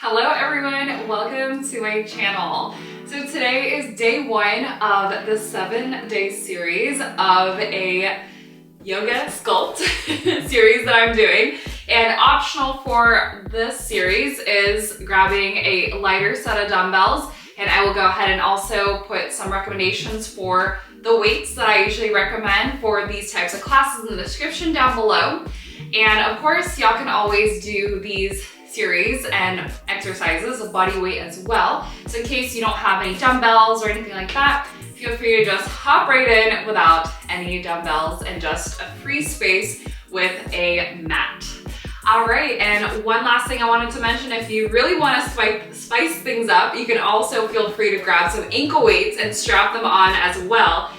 Hello everyone, welcome to my channel. So today is day one of the 7-day series of a yoga sculpt series that I'm doing. And optional for this series is grabbing a lighter set of dumbbells, and I will go ahead and also put some recommendations for the weights that I usually recommend for these types of classes in the description down below. And of course, y'all can always do these series and exercises of body weight as well. So in case you don't have any dumbbells or anything like that, feel free to just hop right in without any dumbbells and just a free space with a mat. All right, and one last thing I wanted to mention, if you really want to spice things up, you can also feel free to grab some ankle weights and strap them on as well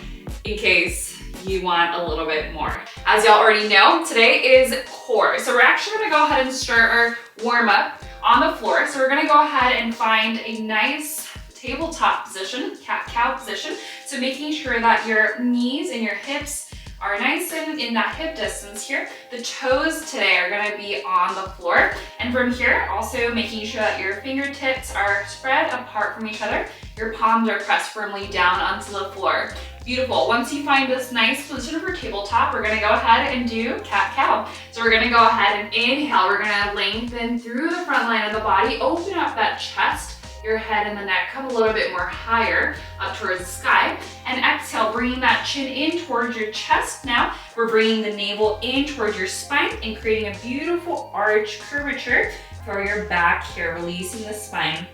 in case you want a little bit more. As y'all already know, today is core. So we're actually gonna go ahead and start our warm up on the floor. So we're gonna go ahead and find a nice tabletop position, cat-cow position. So making sure that your knees and your hips are nice and in that hip distance here. The toes today are gonna be on the floor. And from here, also making sure that your fingertips are spread apart from each other. Your palms are pressed firmly down onto the floor. Beautiful. Once you find this nice position for tabletop, we're gonna go ahead and do cat-cow. So we're gonna go ahead and inhale. We're gonna lengthen through the front line of the body, open up that chest, your head and the neck come a little bit more higher up towards the sky. And exhale, bringing that chin in towards your chest. Now we're bringing the navel in towards your spine and creating a beautiful arch curvature for your back here, releasing the spine.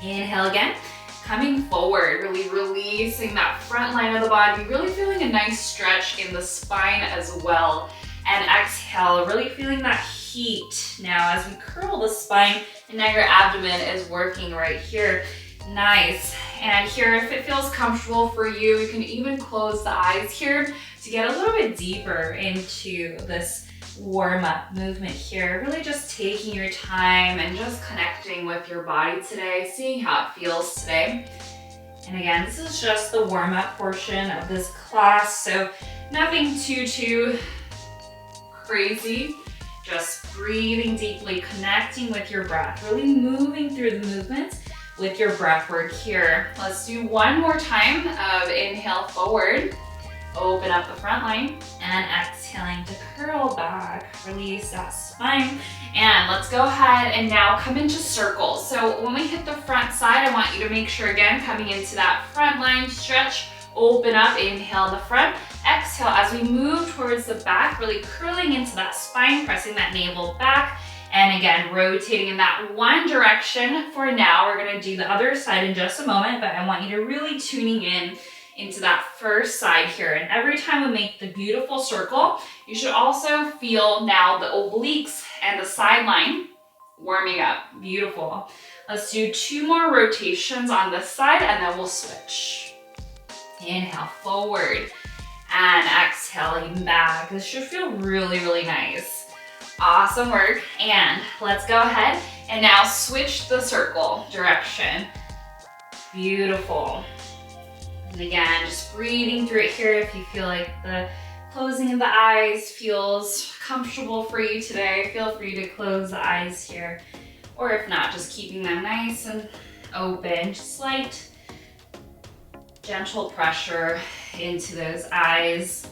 Inhale again. Coming forward, really releasing that front line of the body, really feeling a nice stretch in the spine as well. And exhale, really feeling that heat now as we curl the spine, and now your abdomen is working right here. Nice. And here, if it feels comfortable for you, you can even close the eyes here to get a little bit deeper into this warm-up movement here. Really just taking your time and just connecting with your body today, seeing how it feels today. And again, this is just the warm-up portion of this class, so nothing too crazy. Just breathing deeply, connecting with your breath, really moving through the movements with your breath work here. Let's do one more time of inhale forward. Open up the front line and exhaling to curl back, release that spine. And let's go ahead and now come into circles. So when we hit the front side, I want you to make sure again, coming into that front line stretch, open up, inhale the front, exhale as we move towards the back, really curling into that spine, pressing that navel back. And again, rotating in that one direction for now. We're gonna do the other side in just a moment, but I want you to really tuning in into that first side here. And every time we make the beautiful circle, you should also feel now the obliques and the sideline warming up. Beautiful. Let's do 2 more rotations on this side and then we'll switch. Inhale forward and exhaling back. This should feel really nice. Awesome work. And let's go ahead and now switch the circle direction. Beautiful. And again, just breathing through it here. If you feel like the closing of the eyes feels comfortable for you today, feel free to close the eyes here. Or if not, just keeping them nice and open. Just slight, gentle pressure into those eyes.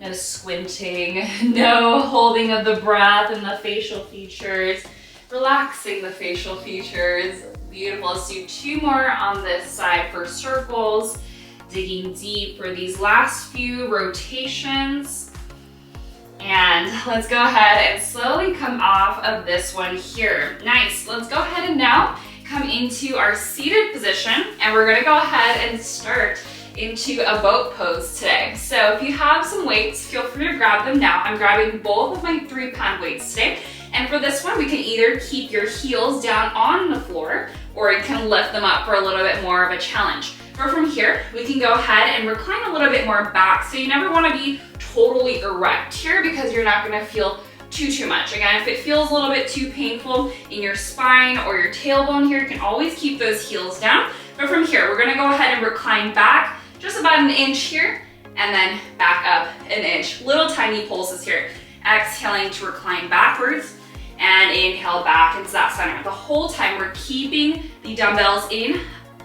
No squinting, no holding of the breath and the facial features. Relaxing the facial features. Beautiful. Let's do 2 more on this side for circles. Digging deep for these last few rotations. And let's go ahead and slowly come off of this one here. Nice. Let's go ahead and now come into our seated position, and we're gonna go ahead and start into a boat pose today. So if you have some weights, feel free to grab them now. I'm grabbing both of my 3-pound weights today. And for this one, we can either keep your heels down on the floor, or you can lift them up for a little bit more of a challenge. Or from here, we can go ahead and recline a little bit more back. So you never wanna be totally erect here because you're not gonna feel too much. Again, if it feels a little bit too painful in your spine or your tailbone here, you can always keep those heels down. But from here, we're gonna go ahead and recline back just about 1 inch here, and then back up 1 inch. Little tiny pulses here. Exhaling to recline backwards. and inhale back into that center. The whole time we're keeping the dumbbells in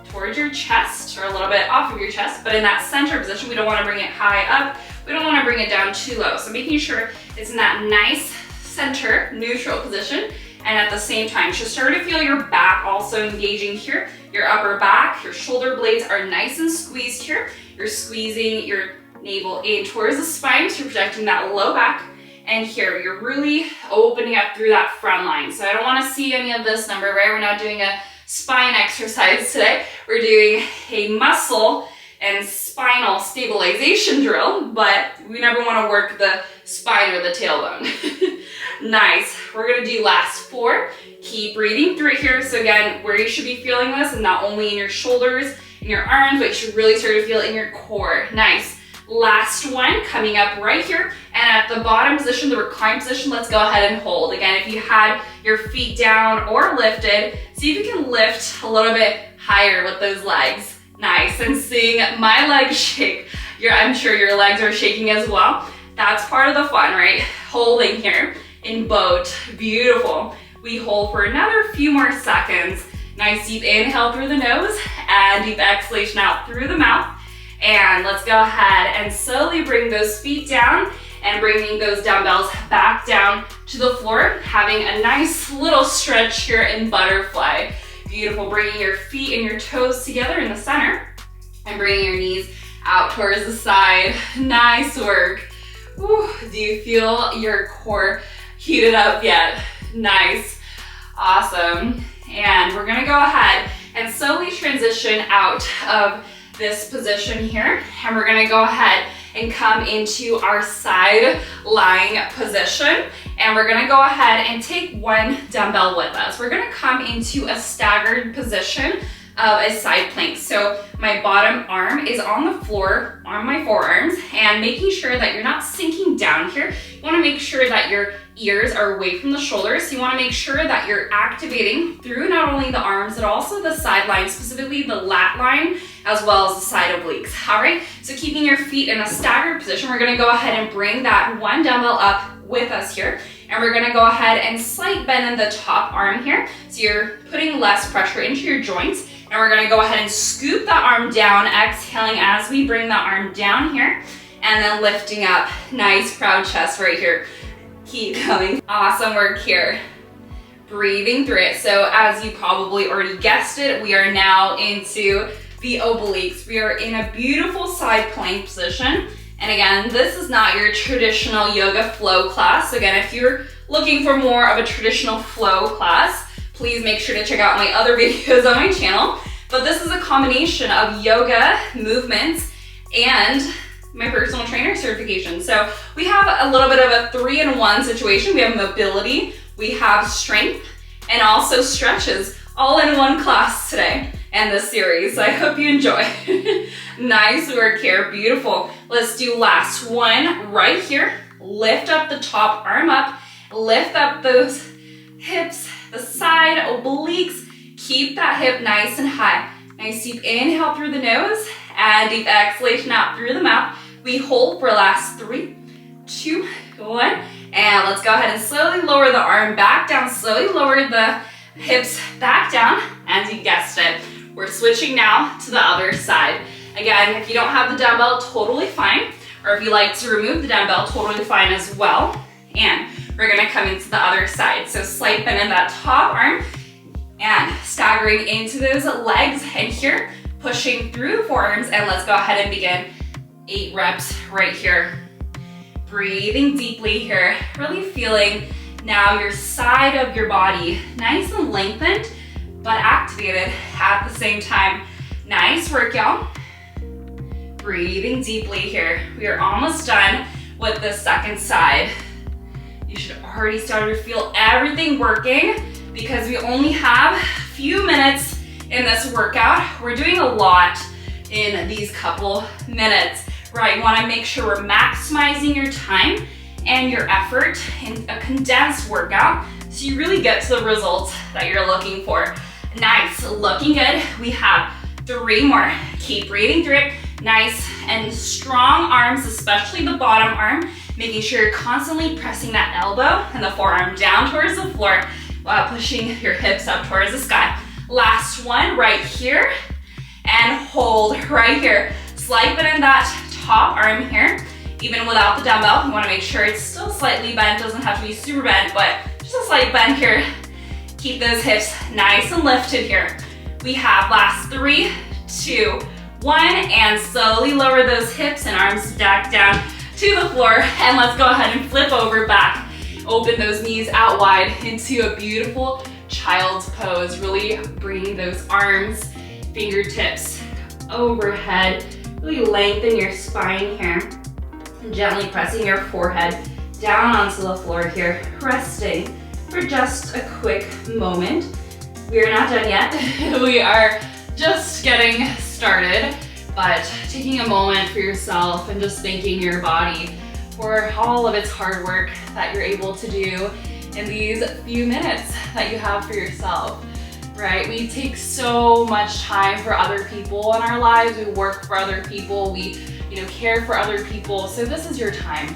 towards your chest or a little bit off of your chest, but in that center position, we don't want to bring it high up. We don't want to bring it down too low. So making sure it's in that nice center, neutral position, and at the same time, just start to feel your back also engaging here. Your upper back, your shoulder blades are nice and squeezed here. You're squeezing your navel in towards the spine, so you're protecting that low back. And here, you're really opening up through that front line. So I don't want to see any of this number, right? We're not doing a spine exercise today. We're doing a muscle and spinal stabilization drill, but we never want to work the spine or the tailbone. Nice. We're going to do last 4. Keep breathing through it here. So again, where you should be feeling this, and not only in your shoulders, in your arms, but you should really start to feel it in your core. Nice. Last one, coming up right here, and at the bottom position, the recline position, let's go ahead and hold. Again, if you had your feet down or lifted, see if you can lift a little bit higher with those legs. Nice, and seeing my legs shake, I'm sure your legs are shaking as well. That's part of the fun, right? Holding here in boat, beautiful. We hold for another few more seconds. Nice deep inhale through the nose and deep exhalation out through the mouth. And let's go ahead and slowly bring those feet down and bringing those dumbbells back down to the floor, having a nice little stretch here in butterfly. Beautiful, bringing your feet and your toes together in the center and bringing your knees out towards the side. Nice work. Whew. Do you feel your core heated up yet? Nice, awesome. And we're gonna go ahead and slowly transition out of this position here, and we're gonna go ahead and come into our side lying position, and we're gonna go ahead and take one dumbbell with us. We're gonna come into a staggered position of a side plank. So my bottom arm is on the floor on my forearms, and making sure that you're not sinking down here. You wanna make sure that your ears are away from the shoulders. So you wanna make sure that you're activating through not only the arms, but also the side line, specifically the lat line, as well as the side obliques, all right? So keeping your feet in a staggered position, we're gonna go ahead and bring that one dumbbell up with us here, and we're gonna go ahead and slight bend in the top arm here, so you're putting less pressure into your joints, and we're gonna go ahead and scoop the arm down, exhaling as we bring the arm down here, and then lifting up. Nice proud chest right here. Keep going. Awesome work here. Breathing through it. So as you probably already guessed it, we are now into the obliques. We are in a beautiful side plank position. And again, this is not your traditional yoga flow class. So again, if you're looking for more of a traditional flow class, please make sure to check out my other videos on my channel. But this is a combination of yoga movements and my personal trainer certification. So we have a little bit of a 3-in-1 situation. We have mobility, we have strength, and also stretches all in one class today and this series. So I hope you enjoy. Nice work here, beautiful. Let's do last one right here. Lift up the top arm up, lift up those hips, the side obliques. Keep that hip nice and high. Nice deep inhale through the nose and deep exhalation out through the mouth. We hold for last 3, 2, 1. And let's go ahead and slowly lower the arm back down. Slowly lower the hips back down. As you guessed it, we're switching now to the other side. Again, if you don't have the dumbbell, totally fine. Or if you like to remove the dumbbell, totally fine as well. And we're gonna come into the other side. So slight bend in that top arm and staggering into those legs. And here, pushing through the forearms, and let's go ahead and begin 8 reps right here. Breathing deeply here, really feeling now your side of your body nice and lengthened, but activated at the same time. Nice work, y'all. Breathing deeply here. We are almost done with the second side. You should already start to feel everything working because we only have a few minutes in this workout. We're doing a lot in these couple minutes, right? You wanna make sure we're maximizing your time and your effort in a condensed workout so you really get to the results that you're looking for. Nice, looking good. We have 3 more. Keep breathing through it. Nice and strong arms, especially the bottom arm, making sure you're constantly pressing that elbow and the forearm down towards the floor while pushing your hips up towards the sky. Last one right here, and hold right here. Slight bend in that top arm here. Even without the dumbbell, you wanna make sure it's still slightly bent. Doesn't have to be super bent, but just a slight bend here. Keep those hips nice and lifted here. We have last 3, 2, 1, and slowly lower those hips and arms back down to the floor. And let's go ahead and flip over back. Open those knees out wide into a beautiful child's pose. Really bringing those arms, fingertips overhead. Really lengthen your spine here. And gently pressing your forehead down onto the floor here. Resting for just a quick moment. We are not done yet. We are just getting started, but taking a moment for yourself and just thanking your body for all of its hard work that you're able to do in these few minutes that you have for yourself, right? We take so much time for other people in our lives. We work for other people. We, care for other people. So this is your time,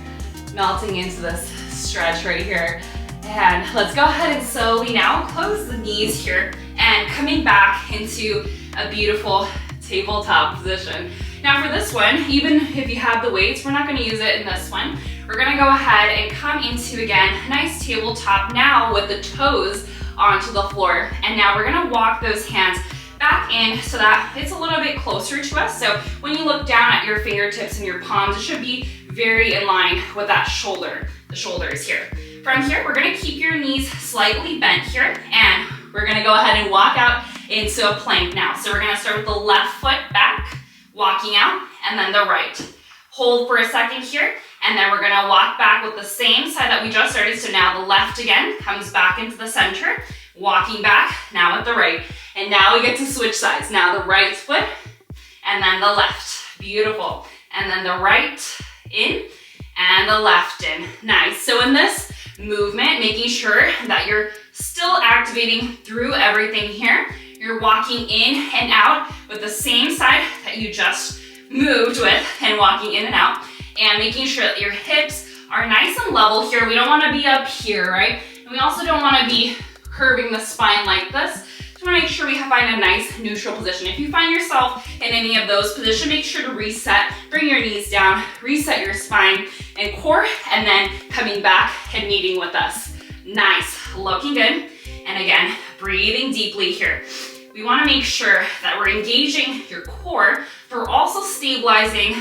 melting into this stretch right here. And let's go ahead and slowly now close the knees here and coming back into a beautiful tabletop position. Now for this one, even if you have the weights, we're not gonna use it in this one. We're gonna go ahead and come into, again, a nice tabletop now with the toes onto the floor. And now we're gonna walk those hands back in so that it's a little bit closer to us. So when you look down at your fingertips and your palms, it should be very in line with that shoulder, the shoulders here. From here, we're gonna keep your knees slightly bent here, and we're gonna go ahead and walk out into a plank now. So we're gonna start with the left foot back, walking out, and then the right. Hold for a second here, and then we're gonna walk back with the same side that we just started. So now the left again comes back into the center, walking back, now with the right. And now we get to switch sides. Now the right foot, and then the left. Beautiful. And then the right in, and the left in. Nice. So in this movement, making sure that you're still activating through everything here. You're walking in and out with the same side that you just moved with, and walking in and out, and making sure that your hips are nice and level here. We don't want to be up here, right? And we also don't want to be curving the spine like this. Just want to make sure we find a nice neutral position. If you find yourself in any of those positions, make sure to reset, bring your knees down, reset your spine and core, and then coming back and meeting with us. Nice, looking good. And again, breathing deeply here. We want to make sure that we're engaging your core, but we're also stabilizing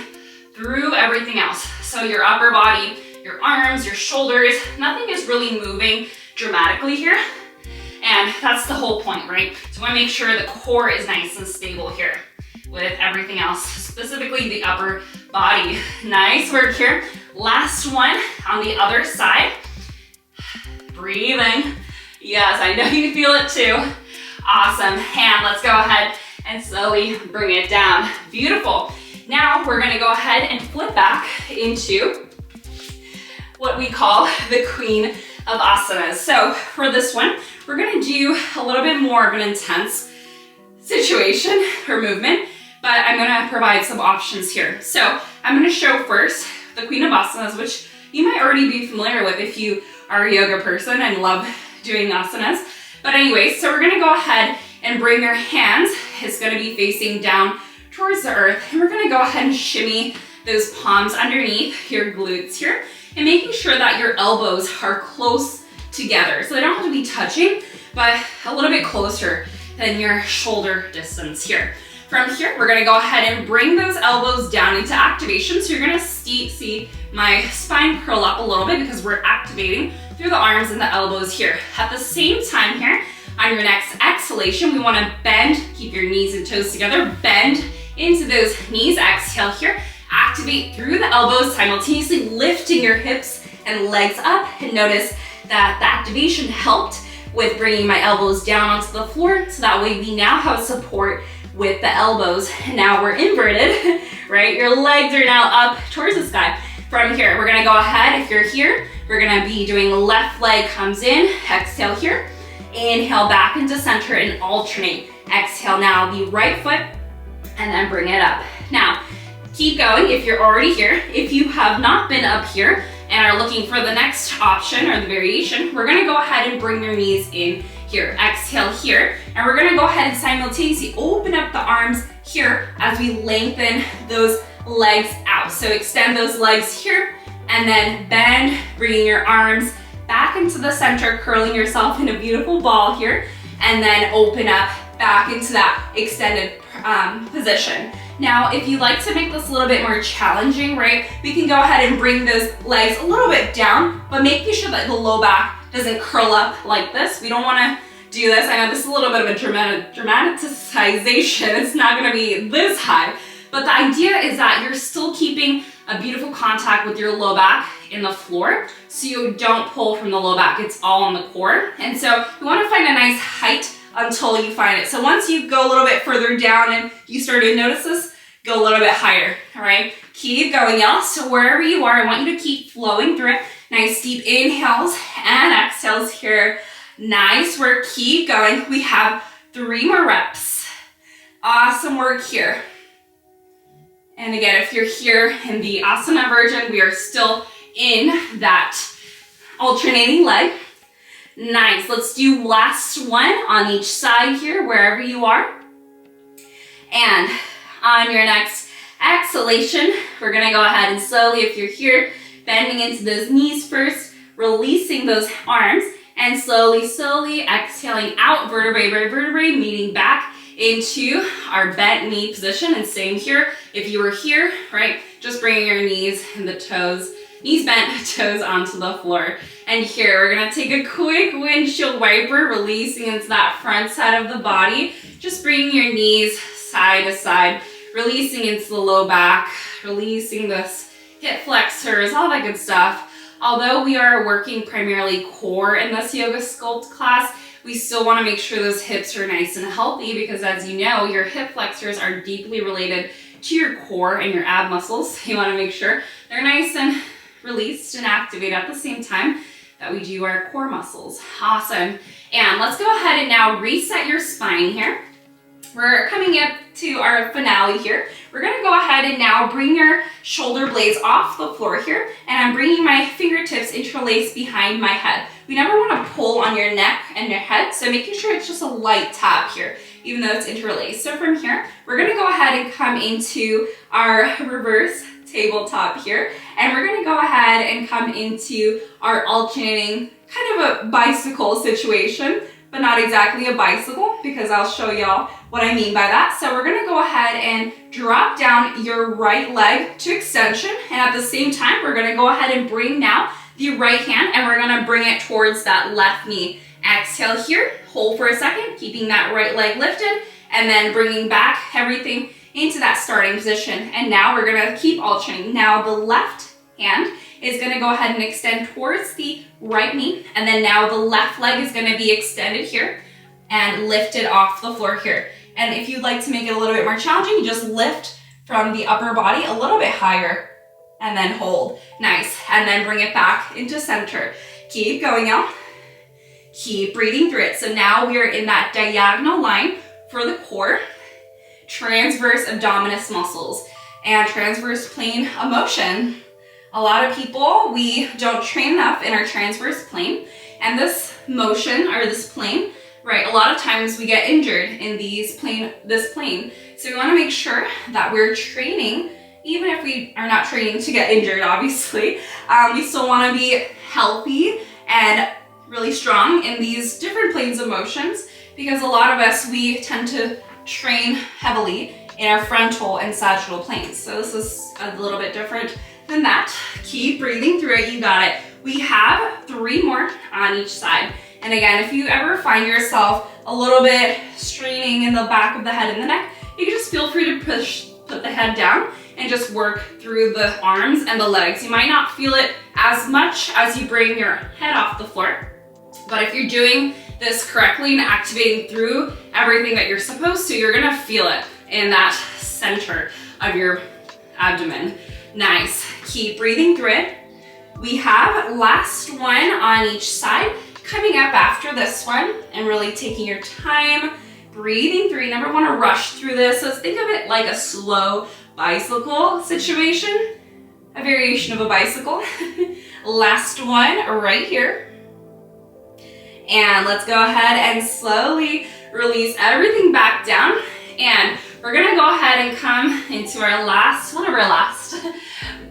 through everything else. So your upper body, your arms, your shoulders, nothing is really moving dramatically here. And that's the whole point, right? So we want to make sure the core is nice and stable here with everything else, specifically the upper body. Nice work here. Last one on the other side. Breathing. Yes, I know you feel it too. Awesome. And let's go ahead and slowly bring it down. Beautiful. Now we're gonna go ahead and flip back into what we call the Queen of Asanas. So for this one, we're gonna do a little bit more of an intense situation or movement, but I'm gonna provide some options here. So I'm gonna show first the Queen of Asanas, which you might already be familiar with if you are a yoga person and love doing asanas. But anyways, so we're gonna go ahead and bring your hands, it's gonna be facing down towards the earth, and we're gonna go ahead and shimmy those palms underneath your glutes here, and making sure that your elbows are close together. So they don't have to be touching, but a little bit closer than your shoulder distance here. From here, we're gonna go ahead and bring those elbows down into activation. So you're gonna see my spine curl up a little bit because we're activating through the arms and the elbows here. At the same time here, on your next exhalation, we wanna bend, keep your knees and toes together, bend into those knees, exhale here, activate through the elbows, simultaneously lifting your hips and legs up, and notice that the activation helped with bringing my elbows down onto the floor, so that way we now have support with the elbows. Now we're inverted, right? Your legs are now up towards the sky. From here, we're gonna go ahead, if you're here, we're gonna be doing left leg comes in, exhale here, inhale back into center and alternate. Exhale now, the right foot, and then bring it up. Now, Keep going if you're already here. If you have not been up here and are looking for the next option or the variation, we're gonna go ahead and bring your knees in here. Exhale here, and we're gonna go ahead and simultaneously open up the arms here as we lengthen those legs out. So extend those legs here, and then bend, bringing your arms back into the center, curling yourself in a beautiful ball here, and then open up back into that extended position. Now, if you like to make this a little bit more challenging, right, we can go ahead and bring those legs a little bit down, but making sure that the low back doesn't curl up like this. We don't wanna do this. I know this is a little bit of a dramatization. It's not gonna be this high, but the idea is that you're still keeping a beautiful contact with your low back in the floor, so you don't pull from the low back. It's all on the core. And so you wanna find a nice height until you find it. So once you go a little bit further down and you start to notice this, go a little bit higher, all right? Keep going, y'all. So wherever you are, I want you to keep flowing through it. Nice deep inhales and exhales here. Nice work, keep going. We have 3 more reps. Awesome work here. And again, if you're here in the asana version, we are still in that alternating leg. Nice, let's do last one on each side here, wherever you are. And on your next exhalation, we're gonna go ahead and slowly, if you're here, bending into those knees first, releasing those arms, and slowly, slowly exhaling out vertebrae by vertebrae, meeting back into our bent knee position. And same here, if you were here, right, just bringing your knees and the toes, knees bent, toes onto the floor. And here, we're gonna take a quick windshield wiper, releasing into that front side of the body, just bringing your knees side to side, releasing into the low back, releasing this hip flexors, all that good stuff. Although we are working primarily core in this yoga sculpt class, we still want to make sure those hips are nice and healthy, because as you know, your hip flexors are deeply related to your core and your ab muscles. You want to make sure they're nice and released and activated at the same time that we do our core muscles. Awesome. And let's go ahead and now reset your spine here. We're coming up to our finale here. We're gonna go ahead and now bring your shoulder blades off the floor here, and I'm bringing my fingertips interlaced behind my head. We never wanna pull on your neck and your head, so making sure it's just a light tap here, even though it's interlaced. So from here, we're gonna go ahead and come into our reverse tabletop here, and we're gonna go ahead and come into our alternating kind of a bicycle situation, but not exactly a bicycle, because I'll show y'all what I mean by that. So we're gonna go ahead and drop down your right leg to extension, and at the same time, we're gonna go ahead and bring now the right hand, and we're gonna bring it towards that left knee. Exhale here, hold for a second, keeping that right leg lifted, and then bringing back everything into that starting position. And now we're gonna keep alternating. Now the left hand is gonna go ahead and extend towards the right knee, and then now the left leg is gonna be extended here and lifted off the floor here. And if you'd like to make it a little bit more challenging, you just lift from the upper body a little bit higher and then hold. Nice, and then bring it back into center. Keep going out. Keep breathing through it. So now we are in that diagonal line for the core, transverse abdominis muscles, and transverse plane of motion. A lot of people, we don't train enough in our transverse plane, and this motion, or this plane, right, a lot of times we get injured in this plane. So we wanna make sure that we're training, even if we are not training to get injured, obviously, we still wanna be healthy and really strong in these different planes of motions, because a lot of us, we tend to train heavily in our frontal and sagittal planes. So this is a little bit different than that. Keep breathing through it, you got it. We have 3 more on each side. And again, if you ever find yourself a little bit straining in the back of the head and the neck, you can just feel free to put the head down and just work through the arms and the legs. You might not feel it as much as you bring your head off the floor, but if you're doing this correctly and activating through everything that you're supposed to, you're gonna feel it in that center of your abdomen. Nice, keep breathing through it. We have last one on each side. Coming up after this one and really taking your time, breathing through. You never want to rush through this. So think of it like a slow bicycle situation, a variation of a bicycle. Last one right here. And let's go ahead and slowly release everything back down. And we're gonna go ahead and come into our last, one of our last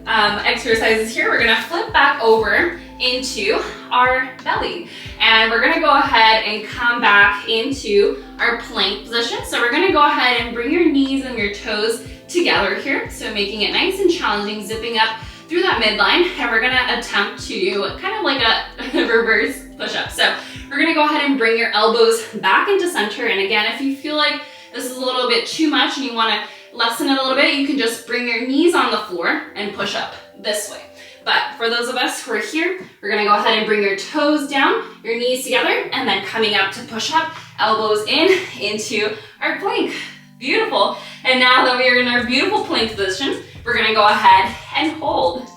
exercises here. We're gonna flip back over into our belly. And we're gonna go ahead and come back into our plank position. So we're gonna go ahead and bring your knees and your toes together here. So making it nice and challenging, zipping up through that midline. And we're gonna attempt to do kind of like a reverse push-up. So we're gonna go ahead and bring your elbows back into center. And again, if you feel like this is a little bit too much and you wanna lessen it a little bit, you can just bring your knees on the floor and push up this way. But for those of us who are here, we're gonna go ahead and bring your toes down, your knees together, and then coming up to push up, elbows in, into our plank. Beautiful. And now that we are in our beautiful plank position, we're gonna go ahead and hold.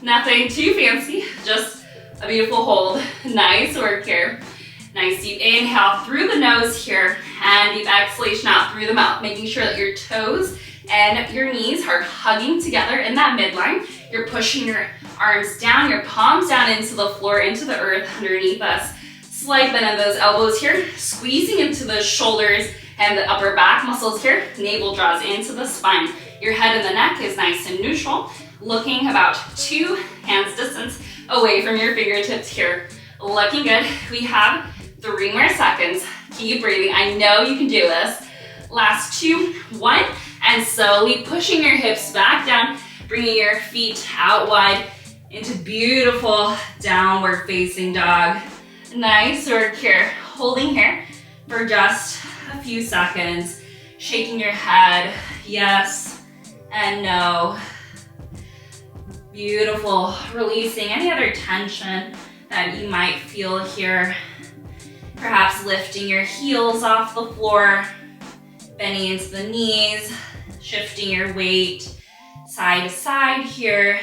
Nothing too fancy, just a beautiful hold. Nice work here. Nice deep inhale through the nose here, and deep exhalation out through the mouth, making sure that your toes and your knees are hugging together in that midline. You're pushing your arms down, your palms down into the floor, into the earth underneath us. Slight bend of those elbows here, squeezing into the shoulders and the upper back muscles here. Navel draws into the spine. Your head and the neck is nice and neutral, looking about 2 hands distance away from your fingertips here. Looking good. We have 3 more seconds. Keep breathing. I know you can do this. Last 2, 1, and slowly pushing your hips back down, bringing your feet out wide into beautiful downward facing dog. Nice work here. Holding here for just a few seconds. Shaking your head, yes and no. Beautiful. Releasing any other tension that you might feel here. Perhaps lifting your heels off the floor, bending into the knees, shifting your weight side to side here.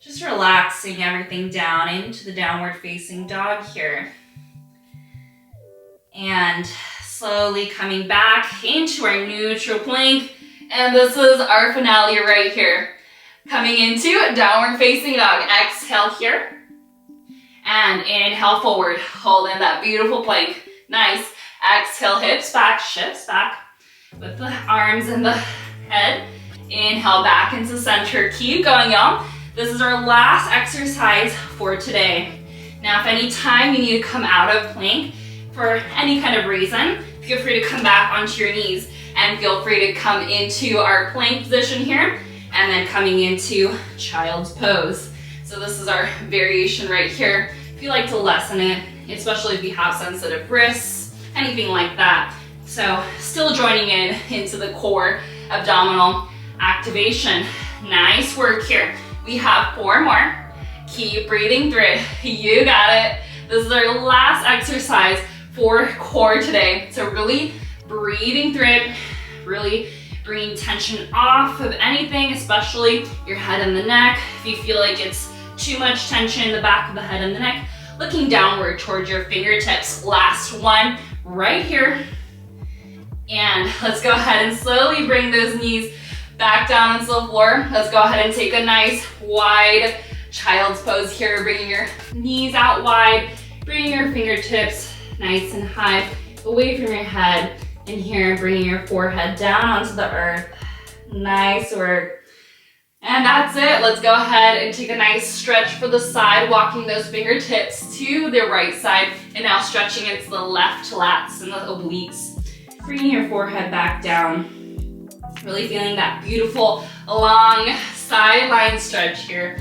Just relaxing everything down into the downward facing dog here. And slowly coming back into our neutral plank. And this is our finale right here. Coming into downward facing dog. Exhale here. And inhale forward, hold in that beautiful plank. Nice. Exhale, hips back, shifts back with the arms and the head. Inhale back into center. Keep going, y'all. This is our last exercise for today. Now, if any time you need to come out of plank for any kind of reason, feel free to come back onto your knees and feel free to come into our plank position here and then coming into child's pose. So this is our variation right here. If you like to lessen it, especially if you have sensitive wrists, anything like that. So still joining in into the core abdominal activation. Nice work here. We have 4 more. Keep breathing through it. You got it. This is our last exercise for core today. So really breathing through it, really bringing tension off of anything, especially your head and the neck. If you feel like it's too much tension in the back of the head and the neck, looking downward towards your fingertips. Last one right here. And let's go ahead and slowly bring those knees back down into the floor. Let's go ahead and take a nice wide child's pose here. Bringing your knees out wide, bringing your fingertips nice and high away from your head. And here, bringing your forehead down onto the earth. Nice work. And that's it. Let's go ahead and take a nice stretch for the side, walking those fingertips to the right side, and now stretching into the left lats and the obliques. Bringing your forehead back down. Really feeling that beautiful long sideline stretch here.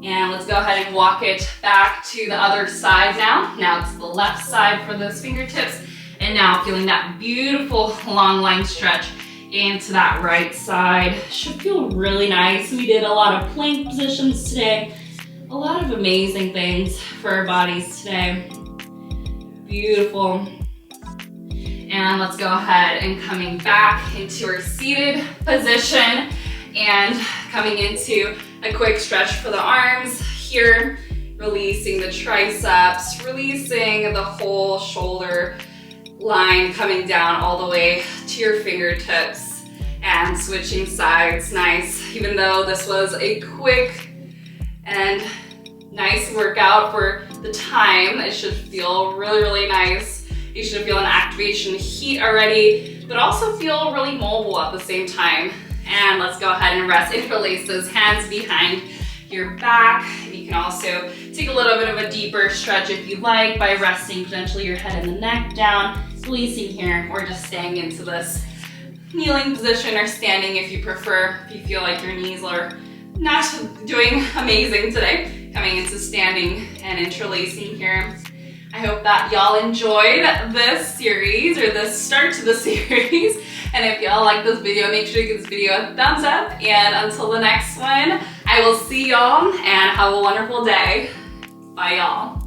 And let's go ahead and walk it back to the other side now. Now it's the left side for those fingertips. And now feeling that beautiful long line stretch into that right side. Should feel really nice. We did a lot of plank positions today. A lot of amazing things for our bodies today. Beautiful. And let's go ahead and coming back into our seated position and coming into a quick stretch for the arms here. Releasing the triceps, releasing the whole shoulder line, coming down all the way to your fingertips. and switching sides. Nice. Even though this was a quick and nice workout for the time, it should feel really, really nice. You should feel an activation heat already, but also feel really mobile at the same time. And let's go ahead and rest. Interlace those hands behind your back. You can also take a little bit of a deeper stretch if you like by resting potentially your head and the neck down, releasing here, or just staying into this kneeling position or standing if you prefer, if you feel like your knees are not doing amazing today. Coming into standing and interlacing here. I hope that y'all enjoyed this series, or this start to the series. And if y'all like this video, make sure you give this video a thumbs up. And until the next one, I will see y'all and have a wonderful day. Bye y'all.